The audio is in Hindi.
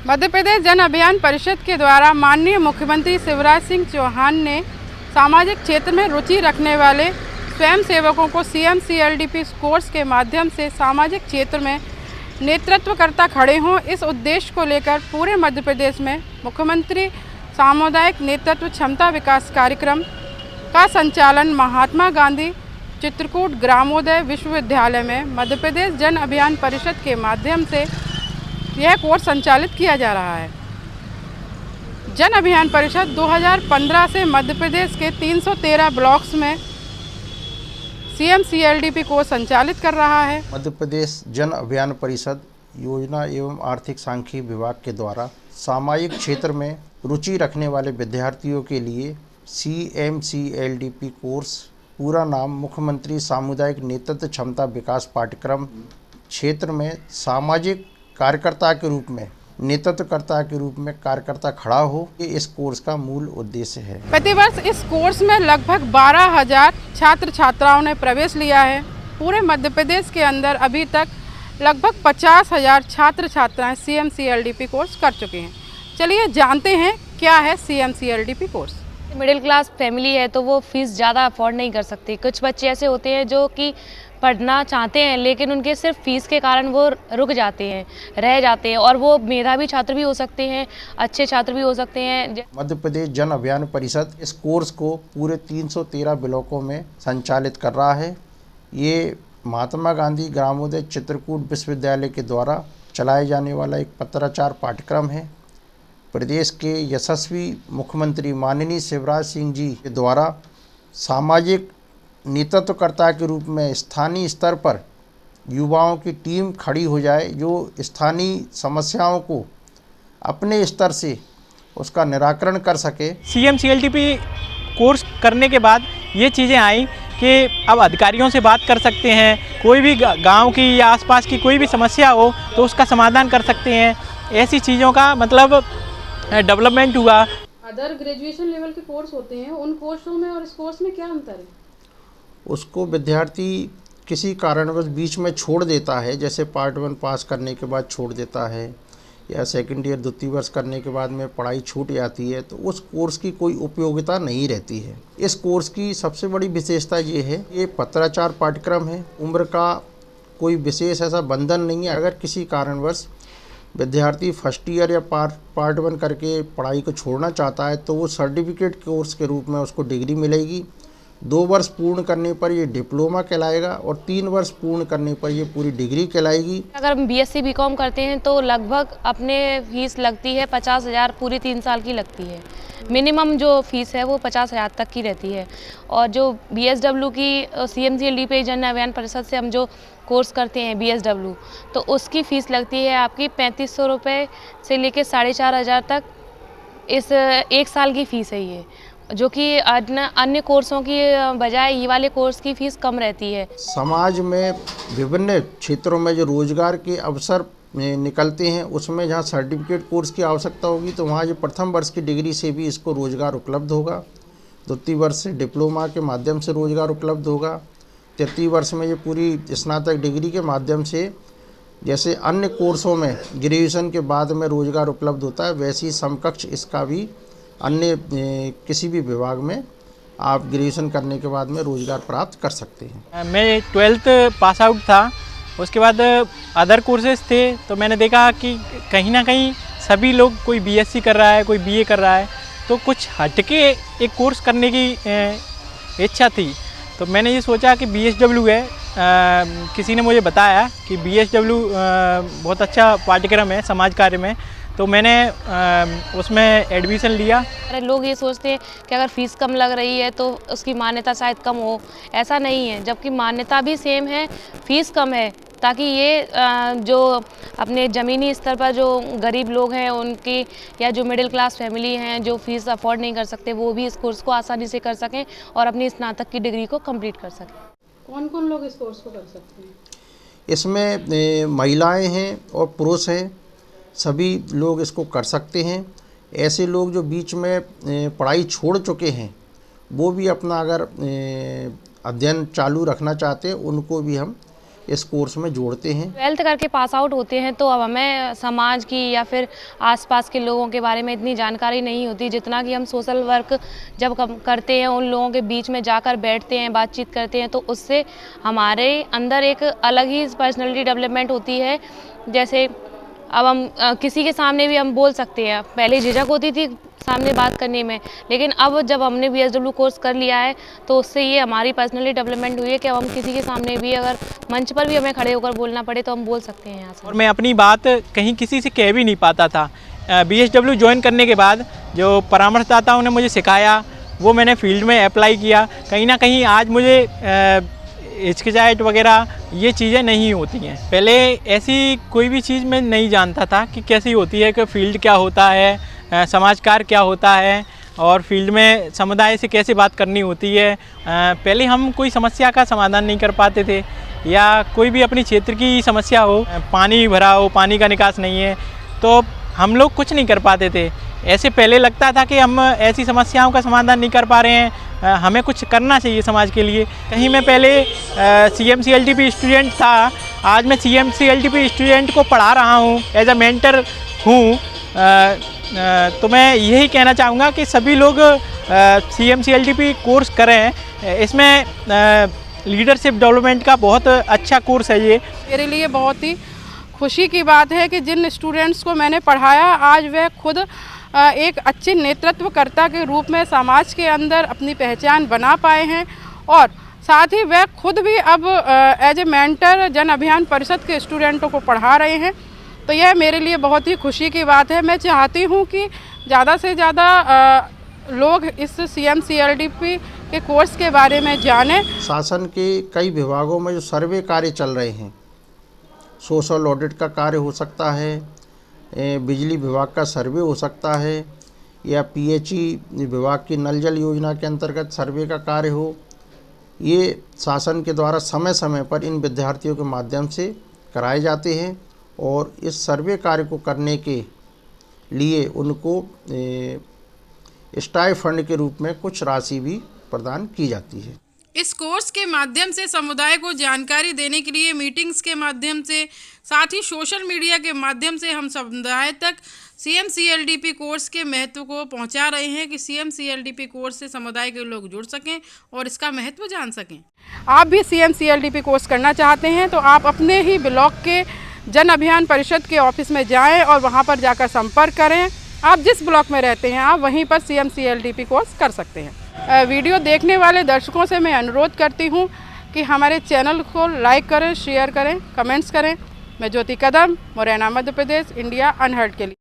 मध्य प्रदेश जन अभियान परिषद के द्वारा माननीय मुख्यमंत्री शिवराज सिंह चौहान ने सामाजिक क्षेत्र में रुचि रखने वाले स्वयं सेवकों को CMCLDP कोर्स के माध्यम से सामाजिक क्षेत्र में नेतृत्वकर्ता खड़े हों, इस उद्देश्य को लेकर पूरे मध्य प्रदेश में मुख्यमंत्री सामुदायिक नेतृत्व क्षमता विकास कार्यक्रम का संचालन महात्मा गांधी चित्रकूट ग्रामोदय विश्वविद्यालय में मध्य प्रदेश जन अभियान परिषद के माध्यम से यह कोर्स संचालित किया जा रहा है। जन अभियान परिषद 2015 से मध्य प्रदेश के 313 ब्लॉक्स में CMCLDP कोर्स संचालित कर रहा है। मध्य प्रदेश जन अभियान परिषद योजना एवं आर्थिक सांख्यिकी विभाग के द्वारा सामाजिक क्षेत्र में रुचि रखने वाले विद्यार्थियों के लिए CMCLDP कोर्स, पूरा नाम मुख्यमंत्री सामुदायिक नेतृत्व क्षमता विकास पाठ्यक्रम, क्षेत्र में सामाजिक कार्यकर्ता के रूप में नेतृत्वकर्ता के रूप में कार्यकर्ता खड़ा हो, ये इस कोर्स का मूल उद्देश्य है। प्रतिवर्ष इस कोर्स में लगभग 12,000 छात्र छात्राओं ने प्रवेश लिया है। पूरे मध्य प्रदेश के अंदर अभी तक लगभग 50,000 छात्र छात्राएं CMCLDP कोर्स कर चुके हैं। चलिए जानते हैं क्या है CMCLDP course. Middle class family है तो वो फीस ज़्यादा अफोर्ड नहीं कर सकती। कुछ बच्चे ऐसे होते हैं जो कि पढ़ना चाहते हैं लेकिन उनके सिर्फ फीस के कारण वो रुक जाते हैं, रह जाते हैं, और वो मेधावी छात्र भी हो सकते हैं, अच्छे छात्र भी हो सकते हैं। मध्य प्रदेश जन अभियान परिषद इस कोर्स को पूरे 313 ब्लॉकों में संचालित कर रहा है। ये महात्मा गांधी ग्रामोदय चित्रकूट विश्वविद्यालय के द्वारा चलाए जाने वाला एक पत्राचार पाठ्यक्रम है। प्रदेश के यशस्वी मुख्यमंत्री माननीय शिवराज सिंह जी के द्वारा सामाजिक नेतृत्वकर्ता के रूप में स्थानीय स्तर पर युवाओं की टीम खड़ी हो जाए, जो स्थानीय समस्याओं को अपने स्तर से उसका निराकरण कर सके। CMCLDP कोर्स करने के बाद ये चीज़ें आई कि अब अधिकारियों से बात कर सकते हैं, कोई भी गांव की या आसपास की कोई भी समस्या हो तो उसका समाधान कर सकते हैं। ऐसी चीज़ों का मतलब डेवलपमेंट हुआ। अदर ग्रेजुएशन लेवल के कोर्स होते हैं, उन कोर्सों में और इस कोर्स में क्या अंतर है? उसको विद्यार्थी किसी कारणवश बीच में छोड़ देता है, जैसे पार्ट 1 पास करने के बाद छोड़ देता है या सेकंड ईयर द्वितीय वर्ष करने के बाद में पढ़ाई छूट जाती है, तो उस कोर्स की कोई उपयोगिता नहीं रहती है। इस कोर्स की सबसे बड़ी विशेषता ये है, ये पत्राचार पाठ्यक्रम है, उम्र का कोई विशेष ऐसा बंधन नहीं है। अगर किसी कारणवश विद्यार्थी फर्स्ट ईयर या पार्ट 1 करके पढ़ाई को छोड़ना चाहता है तो वो सर्टिफिकेट कोर्स के रूप में उसको डिग्री मिलेगी। 2 वर्ष पूर्ण करने पर ये डिप्लोमा कहलाएगा और 3 वर्ष पूर्ण करने पर ये पूरी डिग्री कहलाएगी। अगर हम BSc BCom करते हैं तो लगभग अपने फीस लगती है 50,000, पूरी 3 साल की लगती है। मिनिमम जो फीस है वो 50,000 तक की रहती है। और जो BSW की CMCLDP जन अभियान परिषद से हम जो कोर्स करते हैं BSW, तो उसकी फ़ीस लगती है आपकी 3500 रुपये से लेकर 4,500 तक। इस 1 साल की फ़ीस है ये, जो कि अन्य कोर्सों की बजाय ये वाले कोर्स की फ़ीस कम रहती है। समाज में विभिन्न क्षेत्रों में जो रोजगार के अवसर निकलते हैं, उसमें जहाँ सर्टिफिकेट कोर्स की आवश्यकता होगी तो वहाँ जो प्रथम वर्ष की डिग्री से भी इसको रोजगार उपलब्ध होगा। द्वितीय वर्ष से डिप्लोमा के माध्यम से रोजगार उपलब्ध होगा। तृतीय वर्ष में ये पूरी स्नातक डिग्री के माध्यम से, जैसे अन्य कोर्सों में ग्रेजुएशन के बाद में रोजगार उपलब्ध होता है, वैसे ही समकक्ष इसका भी अन्य किसी भी विभाग में आप ग्रेजुएशन करने के बाद में रोजगार प्राप्त कर सकते हैं। मैं 12th पास आउट था, उसके बाद अदर कोर्सेज थे तो मैंने देखा कि कहीं ना कहीं सभी लोग, कोई BSc कर रहा है, कोई BA कर रहा है, तो कुछ हटके एक कोर्स करने की इच्छा थी। तो मैंने ये सोचा कि BSW है, किसी ने मुझे बताया कि BSW बहुत अच्छा पाठ्यक्रम है समाज कार्य में, तो मैंने उसमें एडमिशन लिया। लोग ये सोचते हैं कि अगर फ़ीस कम लग रही है तो उसकी मान्यता शायद कम हो, ऐसा नहीं है। जबकि मान्यता भी सेम है, फ़ीस कम है, ताकि ये जो अपने ज़मीनी स्तर पर जो गरीब लोग हैं उनकी, या जो मिडिल क्लास फैमिली हैं जो फ़ीस अफोर्ड नहीं कर सकते, वो भी इस कोर्स को आसानी से कर सकें और अपनी स्नातक की डिग्री को कंप्लीट कर सकें। कौन कौन लोग इस कोर्स को कर सकते हैं? इसमें महिलाएं हैं और पुरुष हैं, सभी लोग इसको कर सकते हैं। ऐसे लोग जो बीच में पढ़ाई छोड़ चुके हैं, वो भी अपना अगर अध्ययन चालू रखना चाहते हैं, उनको भी हम इस कोर्स में जोड़ते हैं। 12th करके पास आउट होते हैं तो अब हमें समाज की या फिर आसपास के लोगों के बारे में इतनी जानकारी नहीं होती जितना कि हम सोशल वर्क जब करते हैं, उन लोगों के बीच में जाकर बैठते हैं, बातचीत करते हैं, तो उससे हमारे अंदर एक अलग ही पर्सनैलिटी डेवलपमेंट होती है। जैसे अब हम किसी के सामने भी हम बोल सकते हैं, पहले झिझक होती थी सामने बात करने में, लेकिन अब जब हमने BSW कोर्स कर लिया है तो उससे ये हमारी पर्सनली डेवलपमेंट हुई है कि अब हम किसी के सामने भी अगर मंच पर भी हमें खड़े होकर बोलना पड़े तो हम बोल सकते हैं यहाँ से। और मैं अपनी बात कहीं किसी से कह भी नहीं पाता था। BSW ज्वाइन करने के बाद जो परामर्शदाताओं ने मुझे सिखाया वो मैंने फील्ड में अप्लाई किया। कहीं ना कहीं आज मुझे हिचकिचाहट वगैरह ये चीज़ें नहीं होती हैं। पहले ऐसी कोई भी चीज़ मैं नहीं जानता था कि कैसी होती है, कि फील्ड क्या होता है, समाज कार्य क्या होता है और फील्ड में समुदाय से कैसे बात करनी होती है। पहले हम कोई समस्या का समाधान नहीं कर पाते थे, या कोई भी अपनी क्षेत्र की समस्या हो, पानी भरा हो, पानी का निकास नहीं है, तो हम लोग कुछ नहीं कर पाते थे। ऐसे पहले लगता था कि हम ऐसी समस्याओं का समाधान नहीं कर पा रहे हैं, हमें कुछ करना चाहिए समाज के लिए। कहीं मैं पहले CMCLTP स्टूडेंट था, आज मैं CMCLTP स्टूडेंट को पढ़ा रहा हूँ, एज अ मेंटर हूँ। तो मैं यही कहना चाहूँगा कि सभी लोग CMCLTP कोर्स करें। इसमें लीडरशिप डेवलपमेंट का बहुत अच्छा कोर्स है ये। मेरे लिए बहुत ही खुशी की बात है कि जिन स्टूडेंट्स को मैंने पढ़ाया आज वह खुद एक अच्छे नेतृत्वकर्ता के रूप में समाज के अंदर अपनी पहचान बना पाए हैं, और साथ ही वह खुद भी अब एज ए मेंटर जन अभियान परिषद के स्टूडेंटों को पढ़ा रहे हैं। तो यह मेरे लिए बहुत ही खुशी की बात है। मैं चाहती हूँ कि ज़्यादा से ज़्यादा लोग इस CMCLTP के कोर्स के बारे में जानें। शासन के कई विभागों में जो सर्वे कार्य चल रहे हैं, सोशल ऑडिट का कार्य हो सकता है, बिजली विभाग का सर्वे हो सकता है, या PHE विभाग की नल जल योजना के अंतर्गत सर्वे का कार्य हो, ये शासन के द्वारा समय समय पर इन विद्यार्थियों के माध्यम से कराए जाते हैं, और इस सर्वे कार्य को करने के लिए उनको स्टाइपेंड के रूप में कुछ राशि भी प्रदान की जाती है। इस कोर्स के माध्यम से समुदाय को जानकारी देने के लिए मीटिंग्स के माध्यम से, साथ ही सोशल मीडिया के माध्यम से हम समुदाय तक CMCLTP कोर्स के महत्व को पहुंचा रहे हैं कि CMCLTP कोर्स से समुदाय के लोग जुड़ सकें और इसका महत्व जान सकें। आप भी CMCLTP कोर्स करना चाहते हैं तो आप अपने ही ब्लॉक के जन अभियान परिषद के ऑफिस में जाएं और वहां पर जाकर संपर्क करें। आप जिस ब्लॉक में रहते हैं आप वहीं पर CMCLTP कोर्स कर सकते हैं। वीडियो देखने वाले दर्शकों से मैं अनुरोध करती हूं कि हमारे चैनल को लाइक करें, शेयर करें, कमेंट्स करें। मैं ज्योति कदम, मुरैना, मध्य प्रदेश, इंडिया अनहर्ड के लिए।